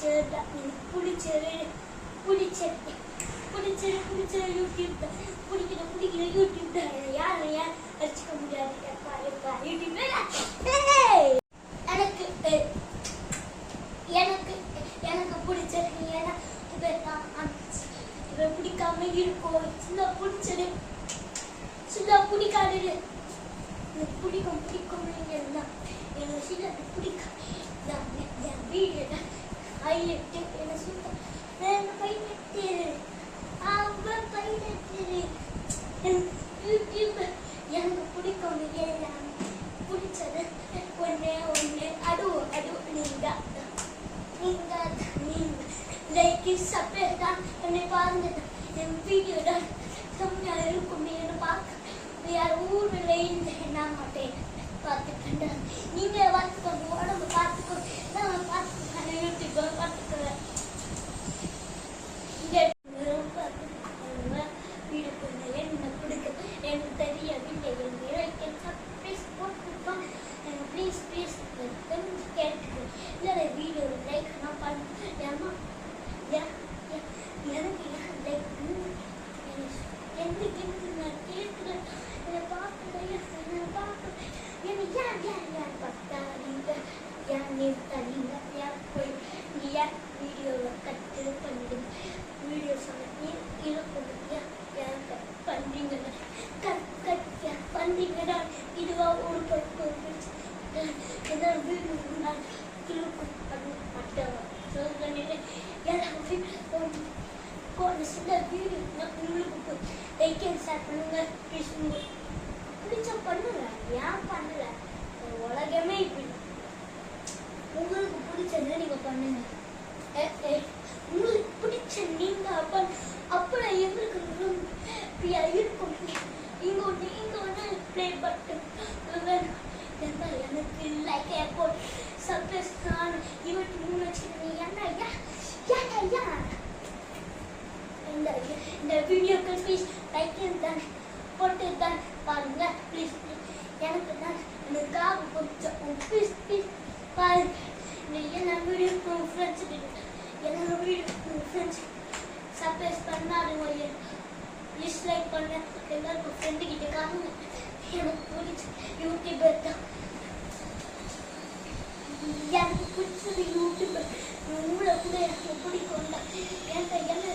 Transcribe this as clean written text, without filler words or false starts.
YouTube பிடிக்கிற YouTube யார் அடிச்சுக்க முடியாது. எனக்கு எனக்கு எனக்கு பிடிச்சது ஏன்னா இதை பிடிக்காம இருக்கும். சின்ன பிடிச்சது சின்ன பிடிக்காது பிடிக்கும் எனக்கு சின்ன பிடிக்கும். என் வீடு ஹைலைட்டு என்ன சொல்ல பைலட்டு யூடியூப் எனக்கு பிடிக்கும். எல்லாம் பிடிச்சது ஒன்று அடு நீங்க லைக் சப்ஸ்கிரைப் தான் என்னை பாருங்க. என் வீடியோ தான் செம்மையாக இருக்கும். என்ன பார்க்க யார் ஊரில் இருந்து என்ன மாட்டேன் பார்த்துக்கிட்டேன். நீங்கள் பார்த்துக்கோங்க, உடம்பு பார்த்துக்கோங்க, நான் பார்த்துக்கிறேன், யூடியூப்பை பார்த்துக்கிறேன். இங்கே வீடு கொஞ்சம் என்ன பிடிக்கும் எனக்கு தெரியவில்லை. சப்ஸ்கிரைப் போட்டுருக்கோம். ப்ளீஸ் கேட்டுக்கோ. இல்லை வீடியோ லைக் நான் பண்ணுறேன். எனக்கு லைக் எனக்கு நான் கேட்குறேன். என்னை பார்க்குறேன் யார் பார்த்தாதீங்க, யார் நிறுத்தாதீங்க, யார் போய் யார் வீடியோவை கட்டு பண்ணிடுங்க. வீடியோ சொன்னீங்க இருக்கும் யார் பண்ணுறீங்கன்னா பண்ணுறீங்கன்னா இதுவாக ஒரு பக்கம் ஏதாவது வீடு நான் கிழக்கும் பண்ண மாட்டேன். சில வீடு உங்களுக்கு லைக் அண்ட் ஷேர் பண்ணுங்க. ப்ளீஸ் பிடிச்ச பண்ணுங்க. ஏன் பண்ணல? உலகமே இப்படி. உங்களுக்கு பிடிச்சது நீங்க பண்ணுங்க. உங்களுக்கு பிடிச்ச நீங்க அப்புறம் எங்களுக்கு இருக்கும். இங்க ஒன்று ப்ளே பட்டன் எனக்கு லைக் ஏர்போர்ட் சப்ஸ்கிரைப் தான் 23 வச்சுக்கிறீங்க. என்ன இந்த வீடியோக்கு ப்ளீஸ் லைக் தான் போட்டு தான் பாருங்க. ப்ளீஸ் எனக்கு தான் எனக்காக கொஞ்சம் ப்ளீஸ் பாருங்க. எல்லா வீடியோ ஃப்ரெண்ட்ஸ் எல்லா வீடியோ ஃப்ரெண்ட்ஸ் சப்ஸ்கிரைப் பண்ணாதுங்க. ப்ளீஸ் லைக் பண்ண எல்லாருக்கும் ஃப்ரெண்டுக்கிட்ட காணுங்க. எனக்கு பிடிச்ச யூடியூபர் தான். எனக்கு பிடிச்சது யூடியூபர். உங்களை கூட எனக்கு பிடிக்கும். எனக்கு